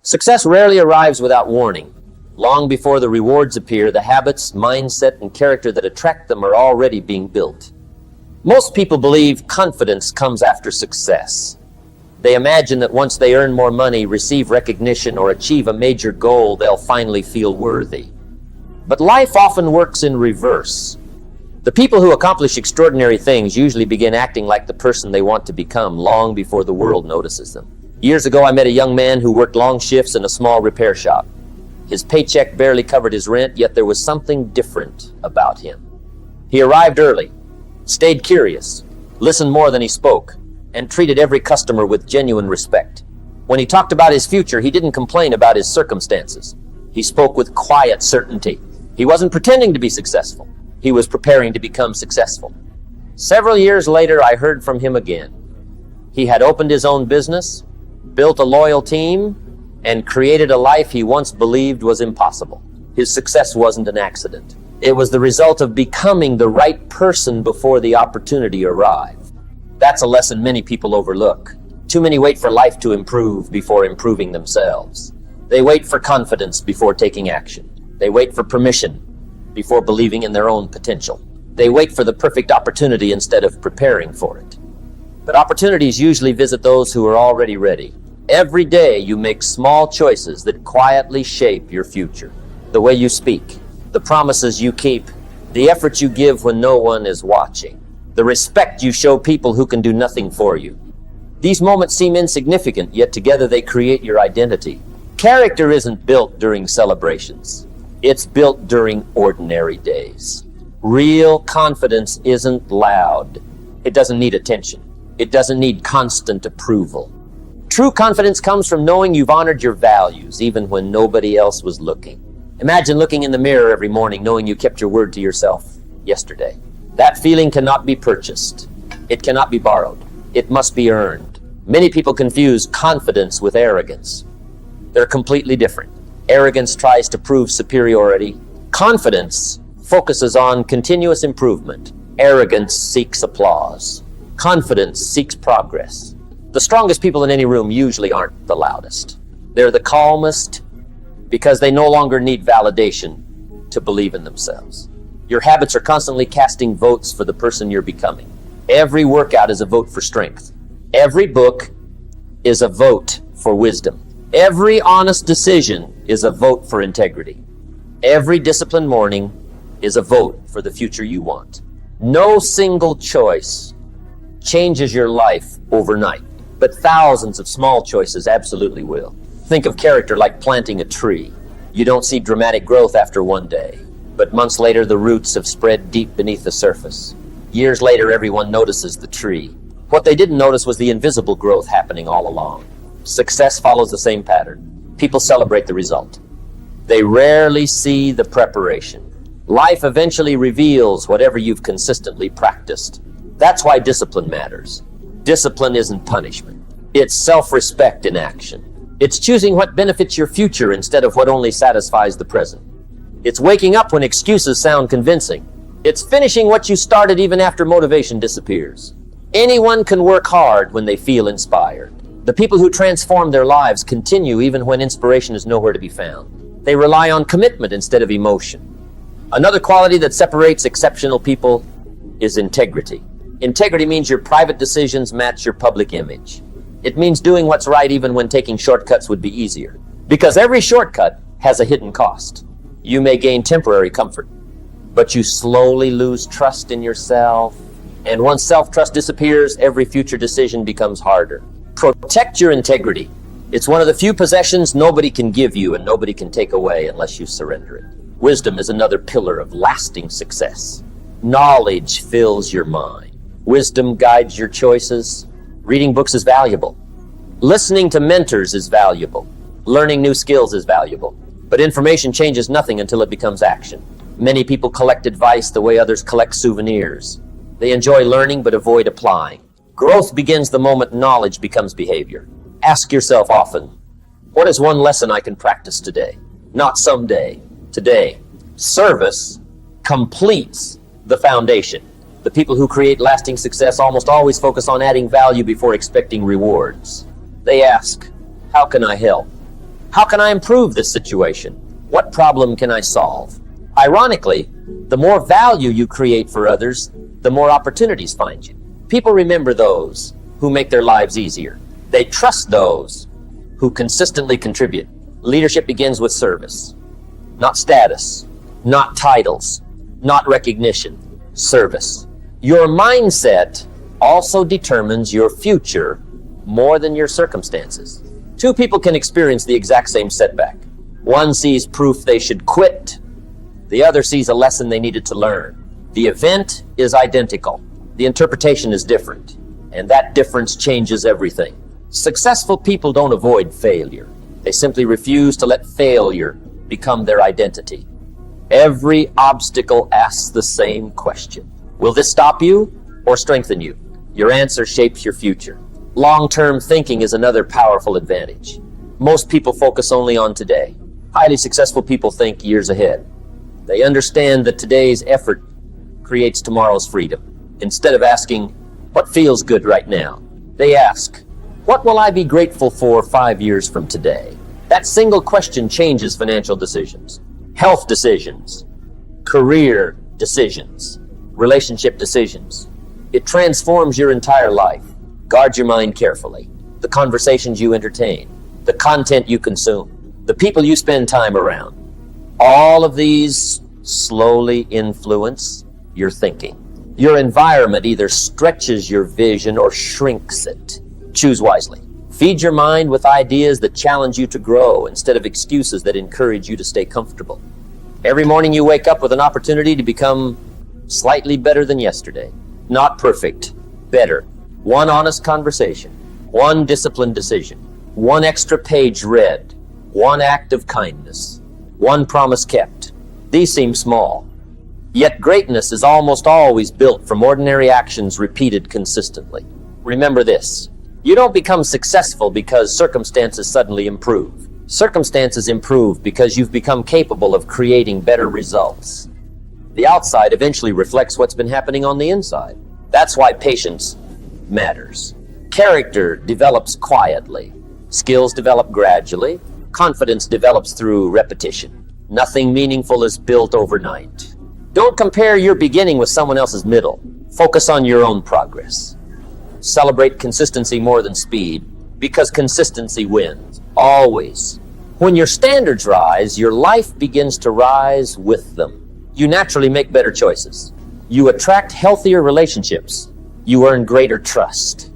Success rarely arrives without warning. Long before the rewards appear, the habits, mindset, and character that attract them are already being built. Most people believe confidence comes after success. They imagine that once they earn more money, receive recognition, or achieve a major goal, they'll finally feel worthy. But life often works in reverse. The people who accomplish extraordinary things usually begin acting like the person they want to become long before the world notices them. Years ago, I met a young man who worked long shifts in a small repair shop. His paycheck barely covered his rent, yet there was something different about him. He arrived early, stayed curious, listened more than he spoke, and treated every customer with genuine respect. When he talked about his future, he didn't complain about his circumstances. He spoke with quiet certainty. He wasn't pretending to be successful. He was preparing to become successful. Several years later, I heard from him again. He had opened his own business, built a loyal team, and created a life he once believed was impossible. His success wasn't an accident. It was the result of becoming the right person before the opportunity arrived. That's a lesson many people overlook. Too many wait for life to improve before improving themselves. They wait for confidence before taking action. They wait for permission before believing in their own potential. They wait for the perfect opportunity instead of preparing for it. But opportunities usually visit those who are already ready. Every day you make small choices that quietly shape your future. The way you speak, the promises you keep, the effort you give when no one is watching, the respect you show people who can do nothing for you. These moments seem insignificant, yet together they create your identity. Character isn't built during celebrations. It's built during ordinary days. Real confidence isn't loud. It doesn't need attention. It doesn't need constant approval. True confidence comes from knowing you've honored your values, even when nobody else was looking. Imagine looking in the mirror every morning knowing you kept your word to yourself yesterday. That feeling cannot be purchased. It cannot be borrowed. It must be earned. Many people confuse confidence with arrogance. They're completely different. Arrogance tries to prove superiority. Confidence focuses on continuous improvement. Arrogance seeks applause. Confidence seeks progress. The strongest people in any room usually aren't the loudest. They're the calmest because they no longer need validation to believe in themselves. Your habits are constantly casting votes for the person you're becoming. Every workout is a vote for strength. Every book is a vote for wisdom. Every honest decision is a vote for integrity. Every disciplined morning is a vote for the future you want. No single choice changes your life overnight, but thousands of small choices absolutely will. Think of character like planting a tree. You don't see dramatic growth after one day, but months later the roots have spread deep beneath the surface. Years later, everyone notices the tree. What they didn't notice was the invisible growth happening all along. Success follows the same pattern. People celebrate the result. They rarely see the preparation. Life eventually reveals whatever you've consistently practiced. That's why discipline matters. Discipline isn't punishment. It's self-respect in action. It's choosing what benefits your future instead of what only satisfies the present. It's waking up when excuses sound convincing. It's finishing what you started even after motivation disappears. Anyone can work hard when they feel inspired. The people who transform their lives continue even when inspiration is nowhere to be found. They rely on commitment instead of emotion. Another quality that separates exceptional people is integrity. Integrity means your private decisions match your public image. It means doing what's right even when taking shortcuts would be easier. Because every shortcut has a hidden cost. You may gain temporary comfort, but you slowly lose trust in yourself. And once self-trust disappears, every future decision becomes harder. Protect your integrity. It's one of the few possessions nobody can give you and nobody can take away unless you surrender it. Wisdom is another pillar of lasting success. Knowledge fills your mind. Wisdom guides your choices. Reading books is valuable. Listening to mentors is valuable. Learning new skills is valuable. But information changes nothing until it becomes action. Many people collect advice the way others collect souvenirs. They enjoy learning but avoid applying. Growth begins the moment knowledge becomes behavior. Ask yourself often, what is one lesson I can practice today? Not someday, today. Service completes the foundation. The people who create lasting success almost always focus on adding value before expecting rewards. They ask, how can I help? How can I improve this situation? What problem can I solve? Ironically, the more value you create for others, the more opportunities find you. People remember those who make their lives easier. They trust those who consistently contribute. Leadership begins with service, not status, not titles, not recognition, service. Your mindset also determines your future more than your circumstances. Two people can experience the exact same setback. One sees proof they should quit. The other sees a lesson they needed to learn. The event is identical. The interpretation is different, and that difference changes everything. Successful people don't avoid failure. They simply refuse to let failure become their identity. Every obstacle asks the same question. Will this stop you or strengthen you? Your answer shapes your future. Long-term thinking is another powerful advantage. Most people focus only on today. Highly successful people think years ahead. They understand that today's effort creates tomorrow's freedom. Instead of asking, what feels good right now? They ask, what will I be grateful for 5 years from today? That single question changes financial decisions, health decisions, career decisions, relationship decisions. It transforms your entire life. Guard your mind carefully. The conversations you entertain, the content you consume, the people you spend time around. All of these slowly influence your thinking. Your environment either stretches your vision or shrinks it. Choose wisely. Feed your mind with ideas that challenge you to grow instead of excuses that encourage you to stay comfortable. Every morning you wake up with an opportunity to become slightly better than yesterday. Not perfect, better. One honest conversation, one disciplined decision, one extra page read, one act of kindness, one promise kept. These seem small. Yet greatness is almost always built from ordinary actions repeated consistently. Remember this. You don't become successful because circumstances suddenly improve. Circumstances improve because you've become capable of creating better results. The outside eventually reflects what's been happening on the inside. That's why patience matters. Character develops quietly. Skills develop gradually. Confidence develops through repetition. Nothing meaningful is built overnight. Don't compare your beginning with someone else's middle. Focus on your own progress. Celebrate consistency more than speed, because consistency wins, always. When your standards rise, your life begins to rise with them. You naturally make better choices. You attract healthier relationships. You earn greater trust.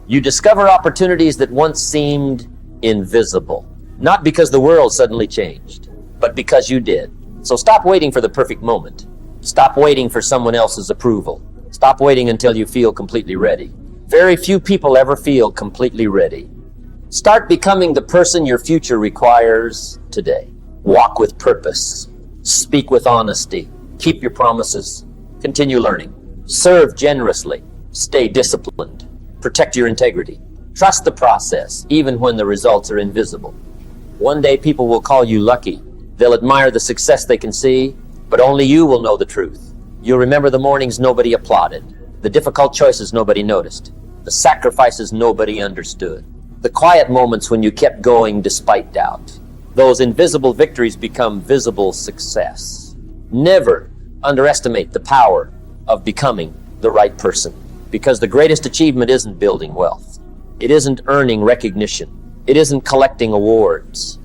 You discover opportunities that once seemed invisible, not because the world suddenly changed, but because you did. So stop waiting for the perfect moment. Stop waiting for someone else's approval. Stop waiting until you feel completely ready. Very few people ever feel completely ready. Start becoming the person your future requires today. Walk with purpose. Speak with honesty. Keep your promises. Continue learning. Serve generously. Stay disciplined. Protect your integrity. Trust the process, even when the results are invisible. One day people will call you lucky. They'll admire the success they can see, but only you will know the truth. You'll remember the mornings nobody applauded, the difficult choices nobody noticed, the sacrifices nobody understood, the quiet moments when you kept going despite doubt. Those invisible victories become visible success. Never underestimate the power of becoming the right person, because the greatest achievement isn't building wealth. It isn't earning recognition. It isn't collecting awards.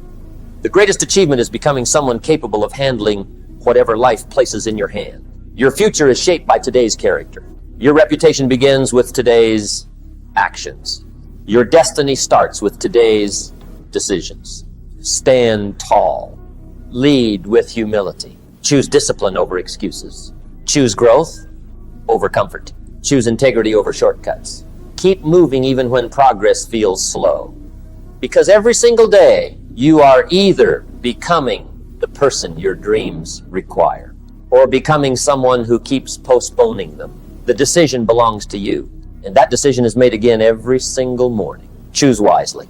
The greatest achievement is becoming someone capable of handling whatever life places in your hand. Your future is shaped by today's character. Your reputation begins with today's actions. Your destiny starts with today's decisions. Stand tall. Lead with humility. Choose discipline over excuses. Choose growth over comfort. Choose integrity over shortcuts. Keep moving even when progress feels slow. Because every single day, you are either becoming the person your dreams require, or becoming someone who keeps postponing them. The decision belongs to you, and that decision is made again every single morning. Choose wisely.